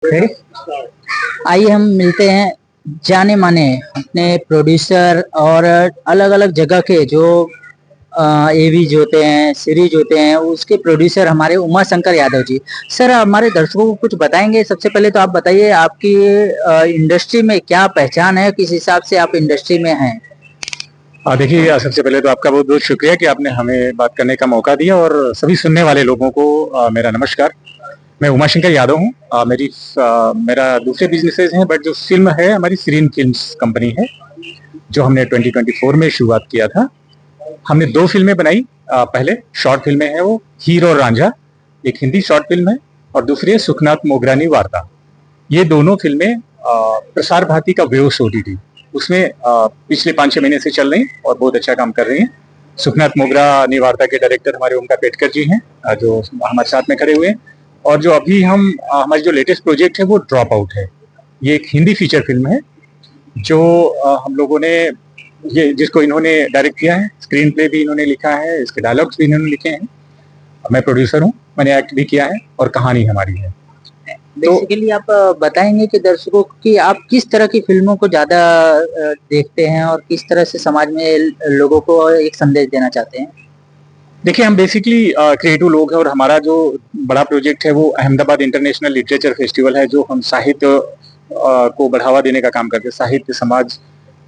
Ready. आइए हम मिलते हैं जाने माने अपने प्रोड्यूसर और अलग अलग जगह के जो एवीज होते हैं, सीरीज होते हैं, उसके प्रोड्यूसर हमारे उमा शंकर यादव जी। सर, हमारे दर्शकों को कुछ बताएंगे? सबसे पहले तो आप बताइए, आपकी इंडस्ट्री में क्या पहचान है, किस हिसाब से आप इंडस्ट्री में हैं? देखिए, सबसे पहले तो आपका बहुत बहुत शुक्रिया कि आपने हमें बात करने का मौका दिया, और सभी सुनने वाले लोगों को मेरा नमस्कार। मैं उमाशंकर यादव हूँ। मेरा दूसरे बिजनेसेस हैं, बट जो फिल्म है हमारी सीरीन फिल्म्स कंपनी है, जो हमने 2024 में शुरुआत किया था। हमने 2 फिल्में बनाई। पहले शॉर्ट फिल्में हैं, वो हीर और रांझा, एक हिंदी शॉर्ट फिल्म है, और दूसरी है सुखनाथ मोगरानी वार्ता। ये दोनों फिल्में प्रसार भारती का वेव्स ओटीटी, उसमें पिछले 5-6 महीने से चल रही हैं और बहुत अच्छा काम कर रही हैं। सुखनाथ मोगरा निवार्ता के डायरेक्टर हमारे ओमकार पेटकर जी हैं, जो हमारे साथ में खड़े हुए हैं। और जो अभी हमारी जो लेटेस्ट प्रोजेक्ट है वो ड्रॉप आउट है। ये एक हिंदी फीचर फिल्म है, जो हम लोगों ने जिसको इन्होंने डायरेक्ट किया है, स्क्रीन प्ले भी इन्होंने लिखा है, इसके डायलॉग्स भी इन्होंने लिखे हैं। मैं प्रोड्यूसर हूँ, मैंने एक्ट भी किया है, और कहानी हमारी है। बेसिकली आप बताएंगे कि दर्शकों की आप किस तरह की फिल्मों को ज्यादा देखते हैं और किस तरह से समाज में लोगों को एक संदेश देना चाहते हैं? देखिए, हम बेसिकली क्रिएटिव लोग हैं, और हमारा जो बड़ा प्रोजेक्ट है वो अहमदाबाद इंटरनेशनल लिटरेचर फेस्टिवल है, जो हम साहित्य को बढ़ावा देने का काम करते हैं। साहित्य, समाज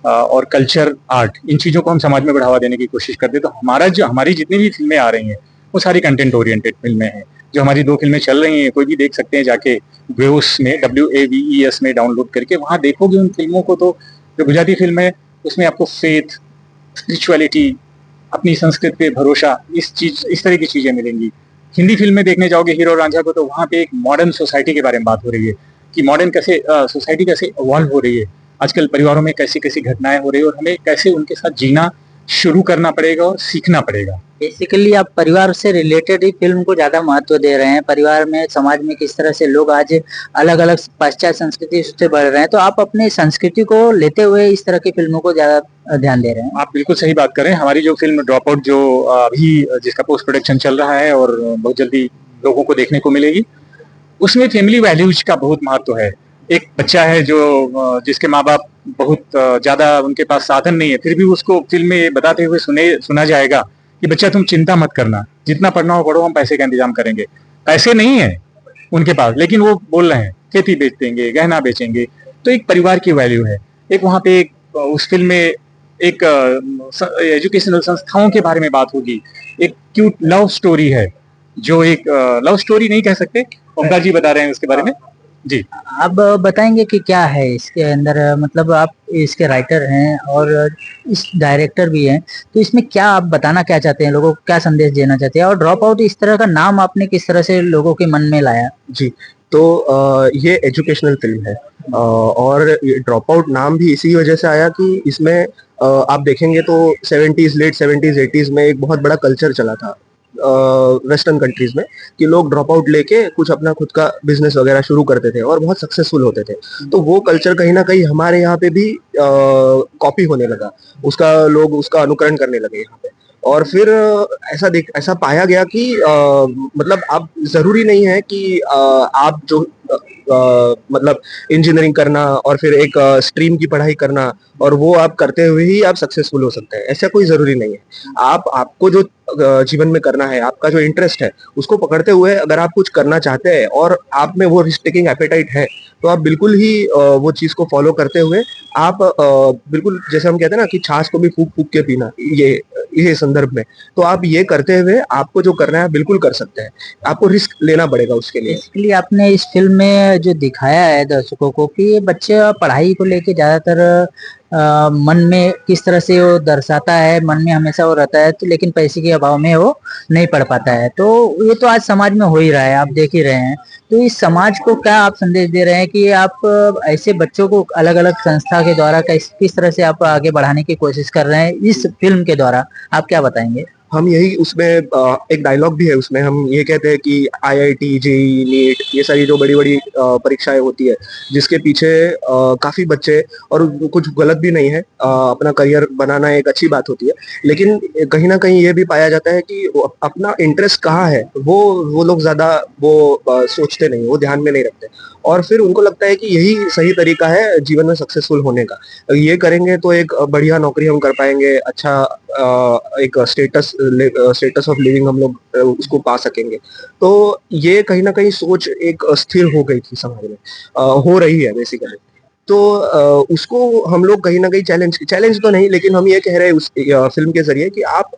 और कल्चर, आर्ट, इन चीज़ों को हम समाज में बढ़ावा देने की कोशिश करते हैं। तो हमारी जितनी भी फिल्में आ रही हैं वो सारी कंटेंट ओरिएंटेड फिल्में हैं। जो हमारी 2 फिल्में चल रही हैं, कोई भी देख सकते हैं जाके वेव्स में, WAVES में डाउनलोड करके, वहाँ देखोगे उन फिल्मों को। तो जो गुजराती फिल्म है उसमें आपको फेथ, स्पिरिचुअलिटी, अपनी संस्कृति पे भरोसा, इस तरह की चीजें मिलेंगी। हिंदी फिल्म में देखने जाओगे हीरो रांझा को, तो वहाँ पे एक मॉडर्न सोसाइटी के बारे में बात हो रही है कि मॉडर्न कैसे सोसाइटी कैसे इवॉल्व हो रही है, आजकल परिवारों में कैसी कैसी घटनाएं हो रही है, और हमें कैसे उनके साथ जीना शुरू करना पड़ेगा और सीखना पड़ेगा। बेसिकली आप परिवार से रिलेटेड ही फिल्म को ज्यादा महत्व दे रहे हैं। परिवार में, समाज में किस तरह से लोग आज अलग अलग पाश्चात्य संस्कृति से बढ़ रहे हैं, तो आप अपनी संस्कृति को लेते हुए इस तरह की फिल्मों को ज्यादा ध्यान दे रहे हैं। आप बिल्कुल सही बात कर रहे हैं। हमारी जो फिल्म ड्रॉप आउट, जो अभी जिसका पोस्ट प्रोडक्शन चल रहा है और बहुत जल्दी लोगों को देखने को मिलेगी, उसमें फैमिली वैल्यूज का बहुत महत्व है। एक बच्चा है जो जिसके माँ बाप बहुत ज्यादा, उनके पास साधन नहीं है, फिर भी उसको फिल्म में बताते हुए सुना जाएगा कि बच्चा तुम चिंता मत करना, जितना पढ़ना हो पढ़ो, हम पैसे का इंतजाम करेंगे। पैसे नहीं है उनके पास, लेकिन वो बोल रहे हैं खेती बेच देंगे, गहना बेचेंगे। तो एक परिवार की वैल्यू है। एक वहाँ पे उस फिल्म में एक एजुकेशनल संस्थाओं के बारे में बात होगी। एक क्यूट लव स्टोरी है, जो एक लव स्टोरी नहीं कह सकते, ओमकार जी बता रहे हैं उसके बारे में। जी, आप बताएंगे कि क्या है इसके अंदर, मतलब आप इसके राइटर हैं और इस डायरेक्टर भी हैं, तो इसमें क्या आप बताना क्या चाहते हैं, लोगों को क्या संदेश देना चाहते हैं? और ड्रॉप आउट इस तरह का नाम आपने किस तरह से लोगों के मन में लाया? जी, तो ये एजुकेशनल फिल्म है, और ड्रॉप आउट नाम भी इसी वजह से आया कि इसमें आप देखेंगे तो 70s, लेट 70s 80s में एक बहुत बड़ा कल्चर चला था वेस्टर्न कंट्रीज में, कि लोग ड्रॉप आउट लेके कुछ अपना खुद का बिजनेस वगैरह शुरू करते थे और बहुत सक्सेसफुल होते थे। तो वो कल्चर कहीं ना कहीं हमारे यहाँ पे भी कॉपी होने लगा, लोग उसका अनुकरण करने लगे यहाँ पे। और फिर ऐसा पाया गया कि मतलब आप जरूरी नहीं है कि आप जो मतलब इंजीनियरिंग करना और फिर एक स्ट्रीम की पढ़ाई करना और वो आप करते हुए ही आप सक्सेसफुल हो सकते हैं, ऐसा कोई जरूरी नहीं है। आपको जो जीवन में करना है, आपका जो इंटरेस्ट है, उसको पकड़ते हुए अगर आप कुछ करना चाहते हैं और आप में वो रिस्क टेकिंग एपेटाइट है, तो आप बिल्कुल ही वो चीज को फॉलो करते हुए आप बिल्कुल, जैसे हम कहते हैं ना कि छाछ को भी फूक फूक के पीना, ये संदर्भ में, तो आप ये करते हुए आपको जो करना है बिल्कुल कर सकते हैं। आपको रिस्क लेना पड़ेगा उसके लिए। इसलिए आपने इस फिल्म में जो दिखाया है दर्शकों को कि ये बच्चे पढ़ाई को लेके ज्यादातर मन में किस तरह से वो दर्शाता है, मन में हमेशा वो रहता है, तो लेकिन पैसे के अभाव में वो नहीं पढ़ पाता है। तो ये तो आज समाज में हो ही रहा है, आप देख ही रहे हैं। तो इस समाज को क्या आप संदेश दे रहे हैं कि आप ऐसे बच्चों को अलग अलग संस्था के द्वारा किस तरह से आप आगे बढ़ाने की कोशिश कर रहे हैं इस फिल्म के द्वारा, आप क्या बताएंगे? हम यही उसमें एक डायलॉग भी है उसमें, हम ये कहते हैं कि आईआईटी, जेई, नीट, ये सारी जो बड़ी बड़ी परीक्षाएं होती है जिसके पीछे काफी बच्चे, और कुछ गलत भी नहीं है, अपना करियर बनाना एक अच्छी बात होती है, लेकिन कहीं ना कहीं ये भी पाया जाता है कि अपना इंटरेस्ट कहाँ है वो लोग ज्यादा वो सोचते नहीं, वो ध्यान में नहीं रखते, और फिर उनको लगता है कि यही सही तरीका है जीवन में सक्सेसफुल होने का। ये करेंगे तो एक बढ़िया नौकरी हम कर पाएंगे, अच्छा एक स्टेटस ऑफ लिविंग हम लोग उसको पा सकेंगे। तो ये कहीं ना कहीं सोच एक स्थिर हो गई थी समाज में, हो रही है बेसिकली। तो उसको हम लोग कहीं ना कहीं चैलेंज तो नहीं, लेकिन हम ये कह रहे हैं उस फिल्म के जरिए कि आप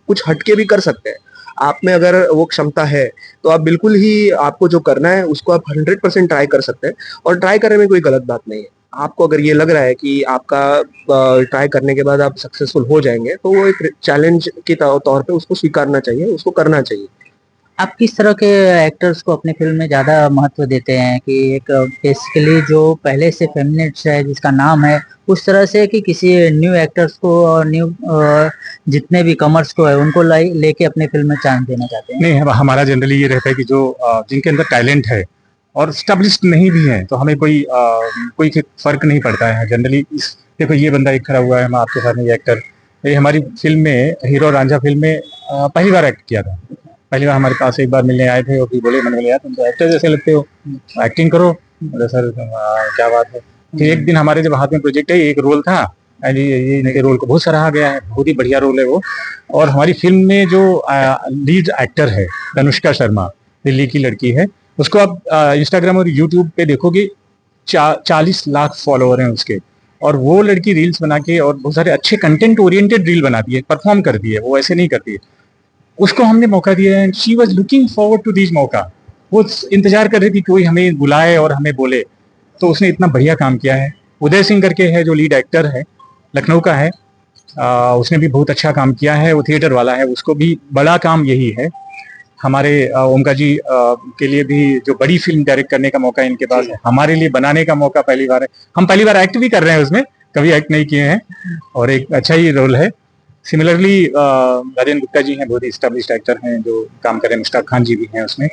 कुछ हटके भी कर सकते हैं। आप में अगर वो क्षमता है तो आप बिल्कुल ही, आपको जो करना है उसको आप 100% ट्राई कर सकते हैं, और ट्राई करने में कोई गलत बात नहीं है। आपको अगर ये लग रहा है कि आपका ट्राई करने के बाद आप सक्सेसफुल हो जाएंगे, तो वो एक चैलेंज के तौर पे उसको स्वीकारना चाहिए, उसको करना चाहिए। आप किस तरह के एक्टर्स को अपनी फिल्म में ज़्यादा महत्व देते हैं कि एक बेसिकली जो पहले से फेमिनिस्ट है जिसका नाम है उस तरह से, कि किसी न्यू एक्टर्स को और न्यू जितने भी कमर्स को है उनको लेके अपने फिल्म में चांस देना चाहते हैं? नहीं, हमारा जनरली ये रहता है कि जो जिनके अंदर टैलेंट है और स्टेब्लिश्ड नहीं भी है तो हमें कोई फर्क नहीं पड़ता है जनरली। इस देखो, ये बंदा एक खड़ा हुआ है, हम आपके सामने, ये एक्टर, ये हमारी फिल्म में, हीरो रांझा फिल्म में पहली बार एक्ट किया था। पहली बार हमारे पास एक बार मिलने आए थे और फिर बोले, मैंने बोला यार तुम तो एक्टर जैसे लगते हो, एक्टिंग करो। बोले सर क्या बात है। फिर एक दिन हमारे जब हाथ में प्रोजेक्ट है, एक रोल था, एंड ये इनके रोल को बहुत सराहा गया है, बहुत ही बढ़िया रोल है वो। और हमारी फिल्म में जो लीड एक्टर है अनुष्का शर्मा, दिल्ली की लड़की है, उसको आप इंस्टाग्राम और यूट्यूब पे देखोगे, 40 लाख फॉलोअर हैं उसके। और वो लड़की रील्स बना के और बहुत सारे अच्छे कंटेंट ओरिएंटेड रील बनाती है, परफॉर्म करती है, वो ऐसे नहीं करती है। उसको हमने मौका दिया है, she was looking forward to this मौका। वो इंतजार कर रही थी कोई हमें बुलाए और हमें बोले, तो उसने इतना बढ़िया काम किया है। उदय सिंह करके है जो लीड एक्टर है, लखनऊ का है, उसने भी बहुत अच्छा काम किया है, वो थिएटर वाला है, उसको भी बड़ा काम यही है। हमारे ओमकार जी के लिए भी जो बड़ी फिल्म डायरेक्ट करने का मौका इनके पास है, हमारे लिए बनाने का मौका पहली बार है। हम पहली बार एक्ट भी कर रहे हैं उसमें, कभी एक्ट नहीं किए हैं, और एक अच्छा ही रोल है। सिमिलरली राजेंद्र गुप्ता जी हैं, बहुत ही स्टैब्लिश्ड एक्टर हैं जो काम कर रहे हैं, मुश्ताक खान जी भी हैं उसमें।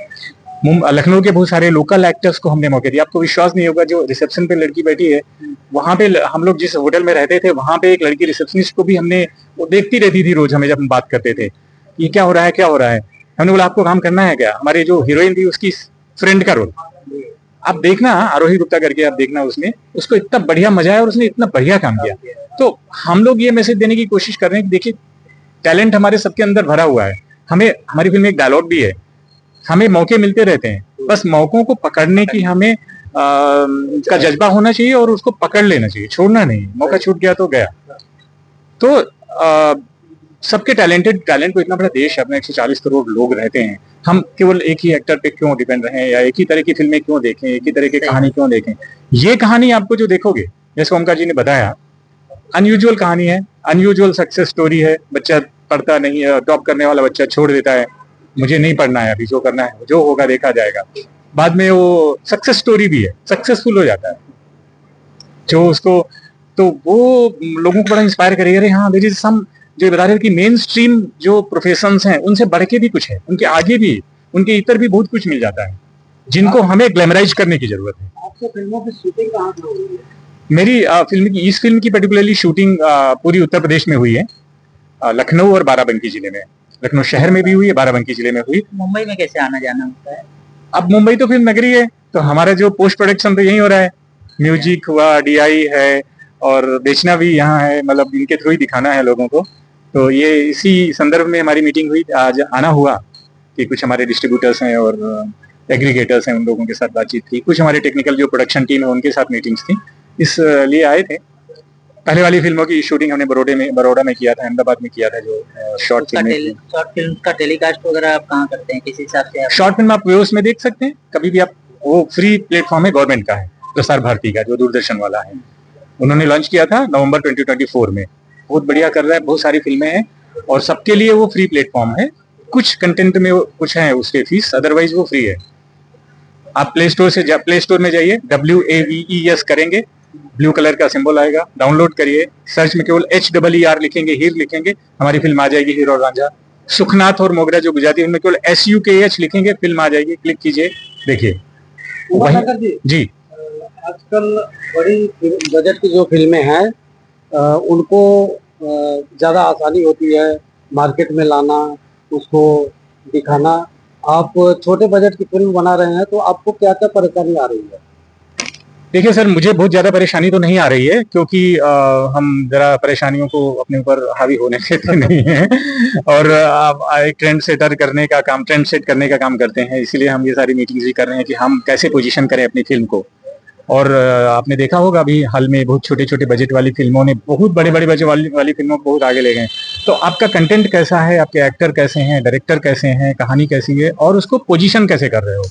लखनऊ के बहुत सारे लोकल एक्टर्स को हमने मौके दिए। आपको विश्वास नहीं होगा, जो रिसेप्शन पे लड़की बैठी है, वहां पे हम लोग जिस होटल में रहते थे वहां पे एक लड़की रिसेप्शनिस्ट को भी हमने, वो देखती रहती थी रोज हमें जब हम बात करते थे, ये क्या हो रहा है क्या हो रहा है। हमने बोला आपको काम करना है क्या। हमारी जो हीरोइन थी उसकी फ्रेंड का रोल, आप देखना आरोही गुप्ता करके, आप देखना, उसने, उसको इतना बढ़िया मजा आया और उसने इतना बढ़िया काम किया। तो हम लोग ये मैसेज देने की कोशिश कर रहे हैं कि देखिए, टैलेंट हमारे सबके अंदर भरा हुआ है। हमें, हमारी फिल्म में एक डायलॉग भी है, हमें मौके मिलते रहते हैं, बस मौकों को पकड़ने की हमें का जज्बा होना चाहिए और उसको पकड़ लेना चाहिए, छोड़ना नहीं। मौका छूट गया तो गया। तो सबके टैलेंट को, इतना बड़ा देश है अपना, 140 करोड़ लोग रहते हैं, हम केवल एक ही एक्टर पे क्यों डिपेंड रहें, या एक ही तरह की फिल्में क्यों देखें, एक ही तरह की कहानी क्यों देखें। ये कहानी आपको जो देखोगे, जैसे ओमकार जी ने बताया, अनयूजुअल कहानी है, अनयूजुअल सक्सेस स्टोरी है। बच्चा पढ़ता नहीं है, टॉप करने वाला बच्चा छोड़ देता है, मुझे नहीं पढ़ना है अभी, जो करना है जो होगा देखा जाएगा। बाद में वो सक्सेस स्टोरी भी है, सक्सेसफुल हो जाता है जो उसको, तो वो लोगों को बड़ा इंस्पायर करेगा। अरे हाँ, देयर इज सम, जो बता रहे हैं कि मेन स्ट्रीम जो प्रोफेशंस हैं उनसे बढ़ के भी कुछ है, उनके आगे भी, उनके इतर भी बहुत कुछ मिल जाता है, जिनको हमें ग्लैमराइज करने की जरूरत है। आपको फिल्मों की शूटिंग कहाँ पे हो रही है? मेरी इस फिल्म की पर्टिकुलरली शूटिंग पूरी उत्तर प्रदेश में हुई है, लखनऊ और बाराबंकी जिले में। लखनऊ शहर में भी हुई है, बाराबंकी जिले में हुई। मुंबई में कैसे आना जाना होता है? अब मुंबई तो फिल्म नगरी है, तो हमारा जो पोस्ट प्रोडक्शन तो यही हो रहा है, म्यूजिक हुआ, डीआई है, और बेचना भी यहाँ है, मतलब इनके थ्रू ही दिखाना है लोगों को। तो ये इसी संदर्भ में हमारी मीटिंग हुई, आज आना हुआ कि कुछ हमारे डिस्ट्रीब्यूटर्स हैं और एग्रीगेटर्स हैं, उन लोगों के साथ बातचीत थी, कुछ हमारे टेक्निकल जो प्रोडक्शन टीम है उनके साथ मीटिंग्स थी, इस लिए आए थे। पहले वाली फिल्मों की शूटिंग हमने बड़ौदा में किया था, अहमदाबाद में किया था, जो शॉर्ट फिल्म का टेलीकास्ट वगैरह आप कहाँ करते हैं, किस हिसाब से? शॉर्ट फिल्म आप व्यूज में देख सकते हैं कभी भी आप, वो फ्री प्लेटफॉर्म है गवर्नमेंट का है, प्रसार भारती का जो दूरदर्शन वाला है, उन्होंने लॉन्च किया था नवंबर 2024 में। बहुत बढ़िया कर रहा है, बहुत सारी फिल्में हैं और सबके लिए वो फ्री प्लेटफॉर्म है। कुछ कंटेंट में कुछ है उसके फीस, अदरवाइज वो फ्री है। आप प्ले स्टोर में जाइए, WAVES करेंगे, ब्लू कलर का सिंबल आएगा, डाउनलोड करिए, सर्च में केवल HEER लिखेंगे, हीर लिखेंगे, हमारी फिल्म आ जाएगी, हीरो और रांझा। सुखनाथ और मोगरा जो गुजराती फिल्म में केवल SUKH लिखेंगे, फिल्म आ जाएगी, क्लिक कीजिए, देखिए। उमाशंकर जी, जी आजकल बड़ी बजट की जो फिल्में हैं उनको ज़्यादा आसानी होती है मार्केट में लाना, उसको दिखाना। आप छोटे बजट की फिल्म बना रहे हैं तो आपको क्या क्या परेशानी आ रही है? देखिए सर, मुझे बहुत ज्यादा परेशानी तो नहीं आ रही है, क्योंकि हम जरा परेशानियों को अपने ऊपर हावी होने देते नहीं हैं और एक ट्रेंड सेटर करने का काम, ट्रेंड सेट करने का काम करते हैं। इसीलिए हम ये सारी मीटिंग्स भी कर रहे हैं कि हम कैसे पोजीशन करें अपनी फिल्म को। और आपने देखा होगा अभी हाल में बहुत छोटे छोटे बजट वाली फिल्मों ने बहुत बड़े बड़े बजट वाली फिल्मों को बहुत आगे ले गए। तो आपका कंटेंट कैसा है, आपके एक्टर कैसे हैं, डायरेक्टर कैसे हैं, कहानी कैसी है, और उसको पोजीशन कैसे कर रहे हो।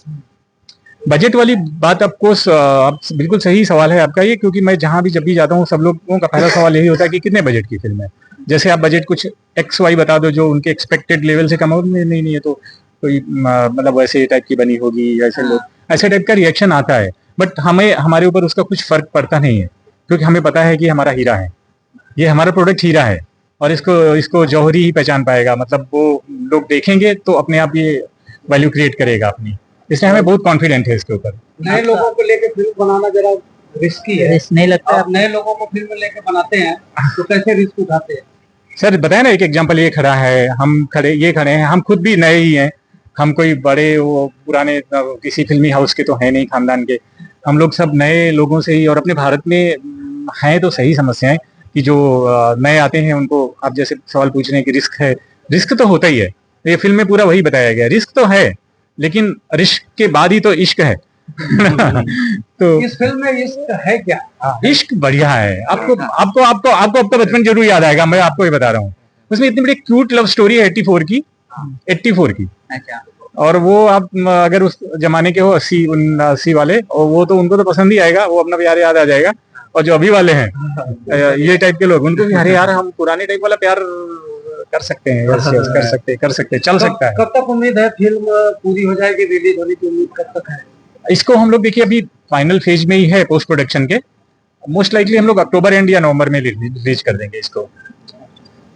बजट वाली बात आपको आप बिल्कुल सही सवाल है आपका ये, क्योंकि मैं जहां भी जब भी जाता हूँ सब लोगों का पहला सवाल यही होता है कि कितने बजट की फिल्म है। जैसे आप बजट कुछ XY बता दो जो उनके एक्सपेक्टेड लेवल से कम हो, नहीं नहीं ये तो कोई मतलब वैसे टाइप की बनी होगी, ऐसे लोग ऐसे टाइप का रिएक्शन आता है। बट हमें हमारे ऊपर उसका कुछ फर्क पड़ता नहीं है, क्योंकि हमें पता है कि हमारा हीरा है, ये हमारा प्रोडक्ट हीरा है, और इसको इसको जौहरी ही पहचान पाएगा। मतलब वो लोग देखेंगे तो अपने आप ये वैल्यू क्रिएट करेगा अपनी, इसलिए हमें बहुत कॉन्फिडेंट है इसके ऊपर। नए लोगों को लेकर फिल्म बनाना जरा रिस्की है। रिस्क नहीं लगता आप नए लोगों को फिल्म लेके बनाते हैं तो कैसे रिस्क उठाते हैं? सर बताया ना, एक एग्जांपल ये खड़ा है, हम खड़े हैं, हम खुद भी नए ही हैं, हम कोई बड़े वो पुराने किसी फिल्मी हाउस के तो हैं नहीं, खानदान के। हम लोग सब नए लोगों से ही, और अपने भारत में हैं तो सही समस्याएं कि जो नए आते हैं उनको आप जैसे सवाल पूछ रहे हैं कि रिस्क है, रिस्क तो होता ही है। ये फिल्म में पूरा वही बताया गया, रिस्क तो है, लेकिन रिस्क के बाद ही तो इश्क है। तो इस फिल्म में इश्क है क्या? इश्क बढ़िया है। आपको आपको आपको आपको आपका बचपन जरूर याद आएगा, मैं आपको ही बता रहा हूँ। उसमें इतनी बड़ी क्यूट लव स्टोरी है 84 की। अच्छा, और वो आप अगर उस जमाने के हो 80 वाले, और वो तो उनको तो पसंद ही आएगा, वो अपना प्यार याद आ जाएगा। और जो अभी वाले हैं ये टाइप के लोग, उनको भी अरे यार हम पुराने टाइप वाला प्यार कर सकते हैं, यस यस कर सकते हैं, चल सकता है। कब तक उम्मीद है फिल्म पूरी हो जाएगी, रिलीज होने की उम्मीद कब तक है? इसको हम लोग देखिए अभी फाइनल फेज में ही है पोस्ट प्रोडक्शन के। मोस्ट लाइकली हम लोग अक्टूबर एंड या नवंबर में रिलीज कर देंगे इसको।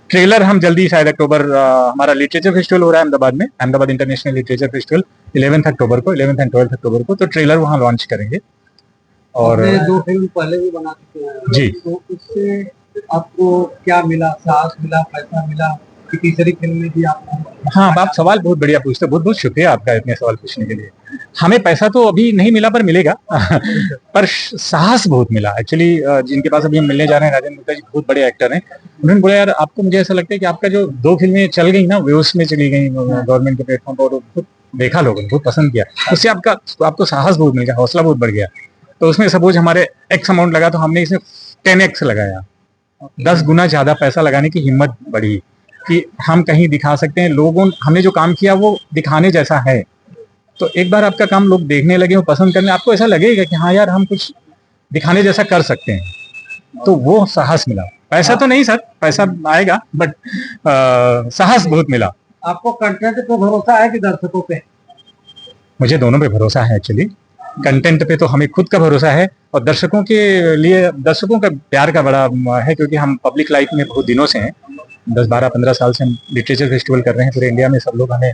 ट्रेलर हम जल्दी शायद अक्टूबर, हमारा लिटरेचर फेस्टिवल हो रहा है अहमदाबाद में, अहमदाबाद इंटरनेशनल लिटरेचर फेस्टिवल 11 अक्टूबर को, 11 एंड 12 अक्टूबर को, तो ट्रेलर वहाँ लॉन्च करेंगे। और आपने 2 फिल्म पहले भी बना चुके हैं जी, तो उससे आपको क्या मिला? साहस मिला, पैसा मिला कि तीसरी फिल्म में भी आपको? हाँ आप सवाल बहुत बढ़िया पूछते हो, बहुत बहुत शुक्रिया आपका इतने सवाल पूछने के लिए। हमें पैसा तो अभी नहीं मिला पर मिलेगा पर साहस बहुत मिला एक्चुअली। जिनके पास अभी हम मिलने जा रहे हैं, राजेंद्र गुप्ता जी बहुत बड़े एक्टर हैं, उन्होंने बोला यार आपको, मुझे ऐसा लगता है कि आपका जो 2 फिल्में चल गई ना, व्यूज में चली गई गवर्नमेंट के प्लेटफॉर्म पर, बहुत देखा लोगों ने, बहुत पसंद किया, उससे आपको साहस बहुत मिल गया, हौसला बहुत बढ़ गया। तो उसमें सपोज हमारे एक्स अमाउंट लगा तो हमने इसमें 10x लगाया, 10 गुना ज्यादा पैसा लगाने की हिम्मत बढ़ी कि हम कहीं दिखा सकते हैं। लोगों हमने जो काम किया वो दिखाने जैसा है, तो एक बार आपका काम लोग देखने लगे, वो पसंद करने, आपको ऐसा लगेगा कि हाँ यार हम कुछ दिखाने जैसा कर सकते हैं, तो वो साहस मिला। पैसा तो नहीं सर, पैसा आएगा, बट साहस बहुत मिला। आपको कंटेंट पे भरोसा है कि दर्शकों पे? मुझे दोनों पे भरोसा है एक्चुअली। कंटेंट पे तो हमें खुद का भरोसा है, और दर्शकों के लिए दर्शकों का प्यार का बड़ा है, क्योंकि हम पब्लिक लाइफ में बहुत दिनों से हैं, 10, 12, 15 साल से हम लिटरेचर फेस्टिवल कर रहे हैं पूरे इंडिया में। सब लोग हमें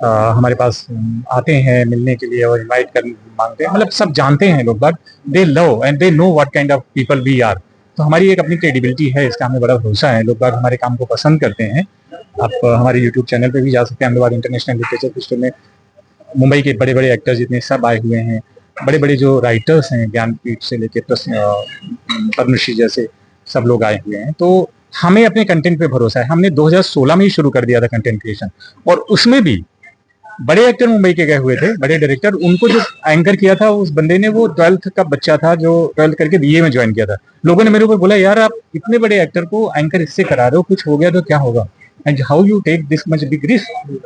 हमारे पास आते हैं मिलने के लिए और इनवाइट कर मांगते हैं, मतलब सब जानते हैं लोग, but they love and they know what kind of people we are. तो हमारी एक अपनी क्रेडिबिलिटी है, इसका हमें बड़ा भरोसा है, लोग बाग हमारे काम को पसंद करते हैं। आप हमारे यूट्यूब चैनल पे भी जा सकते हैं, अहमदाबाद इंटरनेशनल लिटरेचर फेस्टिवल में मुंबई के बड़े बड़े एक्टर्स जितने सब आए हुए हैं, बड़े बड़े जो राइटर्स हैं, ज्ञानपीठ से लेके पद्मश्री जैसे सब लोग आए हुए हैं। तो हमें अपने कंटेंट पे भरोसा है। हमने 2016 में ही शुरू कर दिया था कंटेंट क्रिएशन, और उसमें भी बड़े एक्टर मुंबई के गए हुए थे, बड़े डायरेक्टर, उनको जो एंकर किया था उस बंदे ने, वो 12th का बच्चा था जो 12th करके BA में ज्वाइन किया था। लोगों ने मेरे ऊपर बोला यार आप इतने बड़े एक्टर को एंकर इससे करा रहे हो, कुछ हो गया तो क्या होगा, and how you take this much big risk.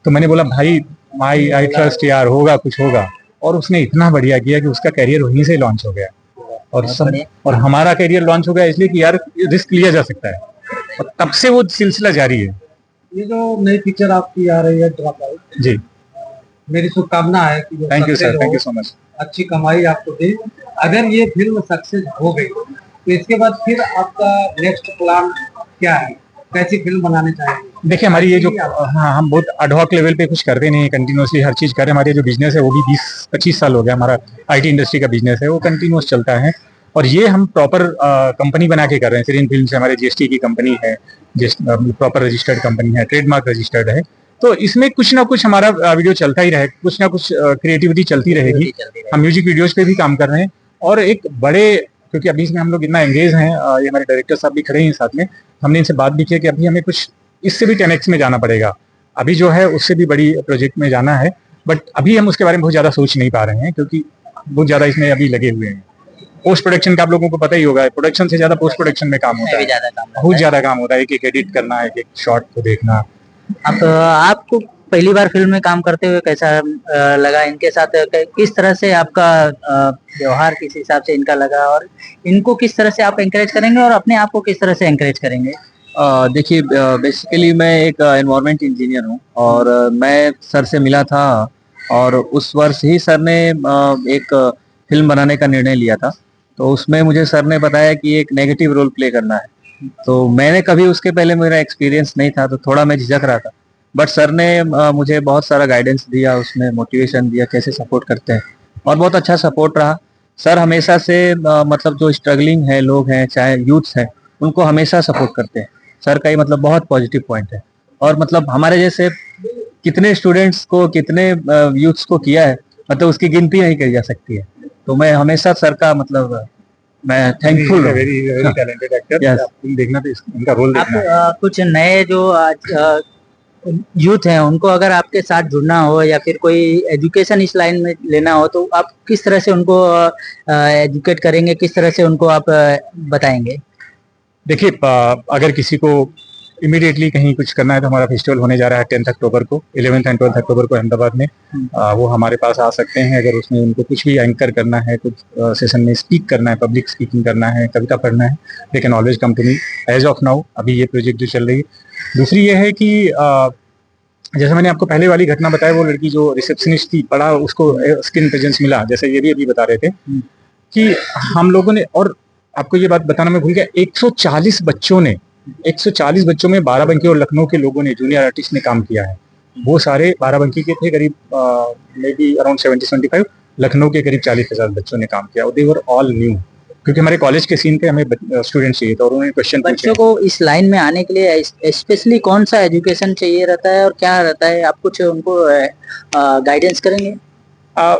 तो मैंने बोला भाई आई ट्रस्ट यार, होगा कुछ होगा। और उसने इतना बढ़िया किया कि उसका करियर वहीं से लॉन्च हो गया, और हमारा करियर लॉन्च हो गया इसलिए कि यार रिस्क लिया जा सकता है, और तब से वो सिलसिला जारी है। ये जो नई पिक्चर आपकी आ रही है ड्रॉप आउट, जी, मेरी शुभकामना है कि thank you sir, thank you so much. अच्छी कमाई आपको दे। अगर ये फिल्म सक्सेस हो गई तो इसके बाद फिर आपका नेक्स्ट प्लान क्या है? कैसी फिल्म बनाने चाहेंगे? देखिए हमारी ये जो हाँ हम बहुत एडहॉक लेवल पे कुछ करते नहीं है, कंटिन्यूसली हर चीज कर रहे हैं। हमारे जो बिजनेस है वो भी 20-25 साल हो गया, हमारा आईटी इंडस्ट्री का बिजनेस है वो कंटिन्यूस चलता है। और ये हम प्रॉपर कंपनी बना के कर रहे हैं। सीरियन फिल्म से हमारे जीएसटी की कंपनी है, प्रॉपर रजिस्टर्ड कंपनी है, ट्रेडमार्क रजिस्टर्ड है। तो इसमें कुछ ना कुछ हमारा वीडियो चलता ही रहे, कुछ ना कुछ क्रिएटिविटी चलती रहेगी। हम म्यूजिक वीडियोज पे भी काम कर रहे हैं और एक बड़े, क्योंकि अभी इसमें हम लोग इतना एंगेज हैं, ये हमारे डायरेक्टर साहब भी खड़े हैं साथ में, हमने इनसे बात भी की कि अभी हमें कुछ इससे भी 10x में जाना पड़ेगा। अभी जो है उससे भी बड़ी प्रोजेक्ट में जाना है, बट अभी हम उसके बारे में बहुत ज्यादा सोच नहीं पा रहे हैं क्योंकि बहुत ज्यादा इसमें अभी लगे हुए हैं। पोस्ट प्रोडक्शन का आप लोगों को पता ही होगा, प्रोडक्शन से ज्यादा पोस्ट प्रोडक्शन में काम होता है, बहुत ज्यादा काम होता है। एक एक एडिट करना है, एक एक शॉट को देखना। अब आपको पहली बार फिल्म में काम करते हुए कैसा लगा? इनके साथ किस तरह से आपका व्यवहार किस हिसाब से इनका लगा, और इनको किस तरह से आप एंकरेज करेंगे और अपने आप को किस तरह से एंकरेज करेंगे? देखिए, बेसिकली मैं एक एनवायरनमेंट इंजीनियर हूँ और मैं सर से मिला था और उस वर्ष ही सर ने एक फिल्म बनाने का निर्णय लिया था। तो उसमें मुझे सर ने बताया कि एक नेगेटिव रोल प्ले करना है। तो मैंने कभी उसके पहले मेरा एक्सपीरियंस नहीं था तो थोड़ा मैं झिझक रहा था, बट सर ने मुझे बहुत सारा गाइडेंस दिया, उसमें मोटिवेशन दिया कैसे सपोर्ट करते हैं और बहुत अच्छा सपोर्ट रहा। सर हमेशा से मतलब जो स्ट्रगलिंग है लोग हैं, चाहे यूथ्स हैं, उनको हमेशा सपोर्ट करते हैं। सर का ये मतलब बहुत पॉजिटिव पॉइंट है और मतलब हमारे जैसे कितने स्टूडेंट्स को, कितने यूथ्स को किया है, मतलब उसकी गिनती नहीं करी जा सकती है। तो मैं हमेशा सर का मतलब मैं थैंकफुल हूँ। Very very talented actor. Yes. आप फिल्म देखना तो उनका रोल आप देखना। कुछ नए जो आज यूथ हैं उनको अगर आपके साथ जुड़ना हो या फिर कोई एजुकेशन इस लाइन में लेना हो तो आप किस तरह से उनको एजुकेट करेंगे, किस तरह से उनको आप बताएंगे? देखिए अगर किसी को इमीडिएटली कहीं कुछ करना है तो हमारा फेस्टिवल होने जा रहा है 10 अक्टूबर को, 11 एंड 12 अक्टूबर को अहमदाबाद में। वो हमारे पास आ सकते हैं। अगर उसमें उनको कुछ भी एंकर करना है, कुछ सेशन में स्पीक करना है, पब्लिक स्पीकिंग करना है, कविता पढ़ना है, they can always come to me as of now. अभी ये प्रोजेक्ट जो चल रही है। दूसरी ये है कि जैसे मैंने आपको पहले वाली घटना बताया, वो लड़की जो रिसेप्शनिस्ट थी, बड़ा उसको स्किन प्रेजेंस मिला, जैसे ये भी अभी बता रहे थे कि हम लोगों ने, और आपको ये बात बताना मैं भूल गया, 140 बच्चों ने, 140 बच्चों में बाराबंकी और लखनऊ के लोगों ने, जूनियर आर्टिस्ट ने काम किया है। वो सारे बाराबंकी के थे, करीब मे बी अराउंड 70-75। लखनऊ के करीब 40,000 बच्चों ने काम किया और दे वर ऑल न्यू, क्योंकि हमारे कॉलेज के सीन पे हमें स्टूडेंट चाहिए था और उन्होंने क्वेश्चन पूछे। बच्चों को इस लाइन में आने के लिए स्पेशली कौन सा एजुकेशन चाहिए रहता है और क्या रहता है? आप कुछ उनको गाइडेंस करेंगे?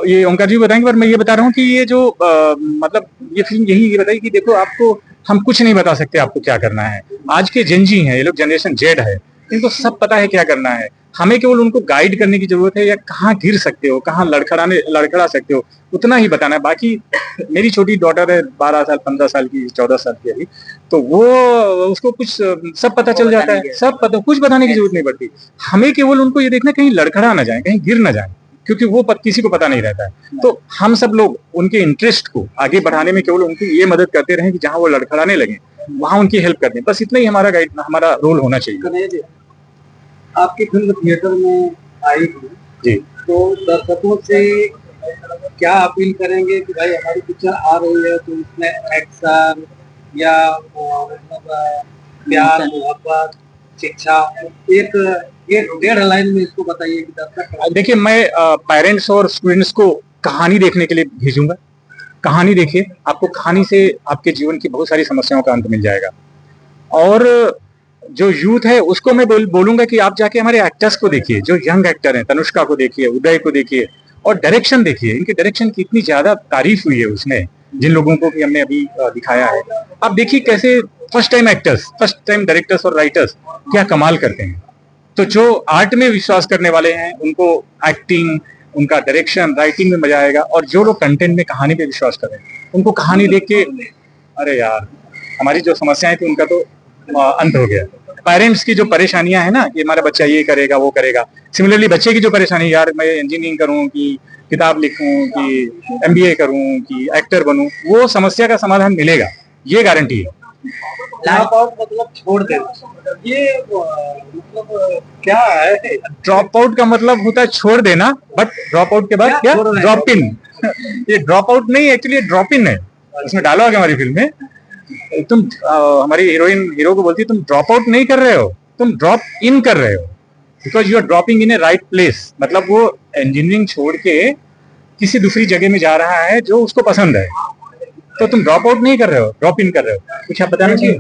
ये ओंकार जी बताएंगे, पर मैं ये बता रहा हूँ कि ये जो मतलब ये फिल्म यही ये बताई कि देखो, आपको हम कुछ नहीं बता सकते आपको क्या करना है। आज के जेनजी हैं ये लोग, जनरेशन जेड है, इनको सब पता है क्या करना है। हमें केवल उनको गाइड करने की जरूरत है, या कहाँ गिर सकते हो, कहाँ लड़खड़ा सकते हो, उतना ही बताना है। बाकी मेरी छोटी डॉटर है, 12 साल, 15 साल की, 14 साल की अभी, तो वो उसको कुछ सब पता चल जाता है, सब पता, कुछ बताने की जरूरत नहीं पड़ती। हमें केवल उनको ये देखना कहीं लड़खड़ा ना जाए, कहीं गिर ना जाए, क्योंकि वो किसी को पता नहीं रहता है। तो हम सब लोग उनके इंटरेस्ट को आगे बढ़ाने में केवल उनकी ये मदद करते रहें कि जहां वो लड़खड़ाने लगे वहां उनकी हेल्प कर दें। बस इतना ही हमारा रोल होना चाहिए। कन्हैया जी, आपकी फिल्म थिएटर में आई थी जी। तो दर्शकों से क्या अपील करेंगे कि भाई हमारी पिक्चर आ रही है तो इसमें एक्शन या मतलब प्यार, मोहब्बत, शिक्षा, एक 1.5 लाइन में इसको बताइए कि दर्शक। देखिए, मैं पेरेंट्स और स्टूडेंट्स को कहानी देखने के लिए भेजूंगा। कहानी देखिए, आपको कहानी से आपके जीवन की बहुत सारी समस्याओं का अंत मिल जाएगा। और जो यूथ है उसको मैं बोलूंगा कि आप जाके हमारे एक्टर्स को देखिए, जो यंग एक्टर हैं, तनुष्का को देखिए, उदय को देखिए, और डायरेक्शन देखिए। इनके डायरेक्शन की इतनी ज्यादा तारीफ हुई है उसमें, जिन लोगों को भी हमने अभी दिखाया है। आप देखिए कैसे first time actors, first time directors और राइटर्स क्या कमाल करते हैं। तो जो आर्ट में विश्वास करने वाले हैं उनको एक्टिंग, उनका डायरेक्शन, राइटिंग में मजा आएगा। और जो लोग कंटेंट में, कहानी पे विश्वास कर रहे हैं, उनको कहानी देख के अरे यार, हमारी जो समस्याएं थी उनका तो अंत हो गया। पेरेंट्स की जो परेशानियां है ना कि हमारा बच्चा ये करेगा वो करेगा, सिमिलरली बच्चे की जो परेशानी, यार मैं इंजीनियरिंग करूं कि किताब लिखूं कि एमबीए करूं कि एक्टर बनूं, वो समस्या का समाधान मिलेगा, ये गारंटी है। ड्रॉप आउट मतलब छोड़ देना, ये मतलब क्या है? ड्रॉप आउट का मतलब होता है छोड़ देना, बट ड्रॉप आउट के बाद क्या? Drop in. ये ड्रॉप आउट नहीं, एक्चुअली ड्रॉप इन है। इसमें डायलॉग है हमारी फिल्म में, तुम हमारी हीरोइन हीरो को बोलती है, तुम ड्रॉप आउट नहीं कर रहे हो, तुम ड्रॉप इन कर रहे हो, because you are dropping in a right place. मतलब वो इंजीनियरिंग छोड़ के किसी दूसरी जगह में जा रहा है जो उसको पसंद है, तो तुम ड्रॉप आउट नहीं कर रहे हो, ड्रॉप इन कर रहे हो। कुछ आप बताना चाहिए?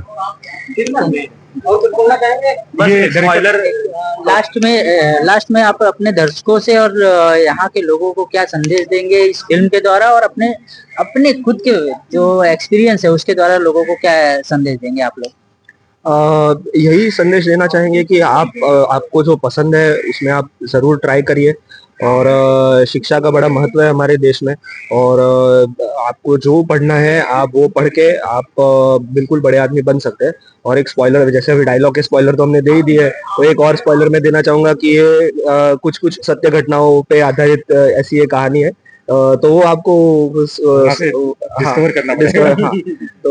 लास्ट में आप अपने दर्शकों से और यहाँ के लोगों को क्या संदेश देंगे इस फिल्म के द्वारा, और अपने अपने खुद के जो एक्सपीरियंस है उसके द्वारा लोगों को क्या संदेश देंगे आप लोग? यही संदेश देना चाहेंगे कि आपको जो पसंद है उसमें आप जरूर ट्राई करिए। और शिक्षा का बड़ा महत्व है हमारे देश में, और आपको जो पढ़ना है आप वो पढ़ के आप बिल्कुल बड़े आदमी बन सकते हैं। और एक स्पॉइलर, जैसे अभी डायलॉग के स्पॉइलर तो हमने दे ही दिए, तो एक और स्पॉइलर मैं देना चाहूंगा कि ये कुछ कुछ सत्य घटनाओं पे आधारित ऐसी एक कहानी है। तो वो आपको डिस्कवर करना पड़ेगा। हाँ, तो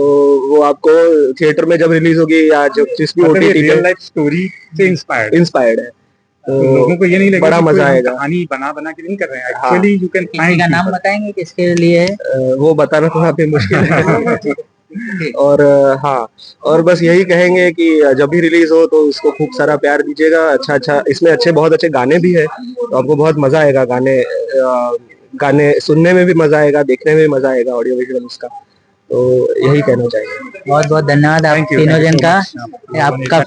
वो आपको थिएटर में जब रिलीज होगी या जब जिस भी ओटीटी रियल लाइफ स्टोरी से इंस्पायर्ड है, तो लोगों को ये नहीं लगेगा बड़ा मजा आएगा। कहानी बना के नहीं कर रहे हैं, एक्चुअली यू कैन फाइंड। का नाम बताएंगे किसके लिए है? वो बताना थोड़ा पे मुश्किल है। और हाँ, और बस यही कहेंगे कि जब भी रिलीज हो तो इसको खूब सारा प्यार दीजिएगा। अच्छा, इसमें बहुत अच्छे गाने भी है, तो आपको बहुत मजा आएगा। गाने सुनने में भी मजा आएगा, देखने में भी मजा आएगा ऑडियो विजुअल इसका। तो यही कहना चाहिए। बहुत बहुत धन्यवाद आप तीनों जन का। आपका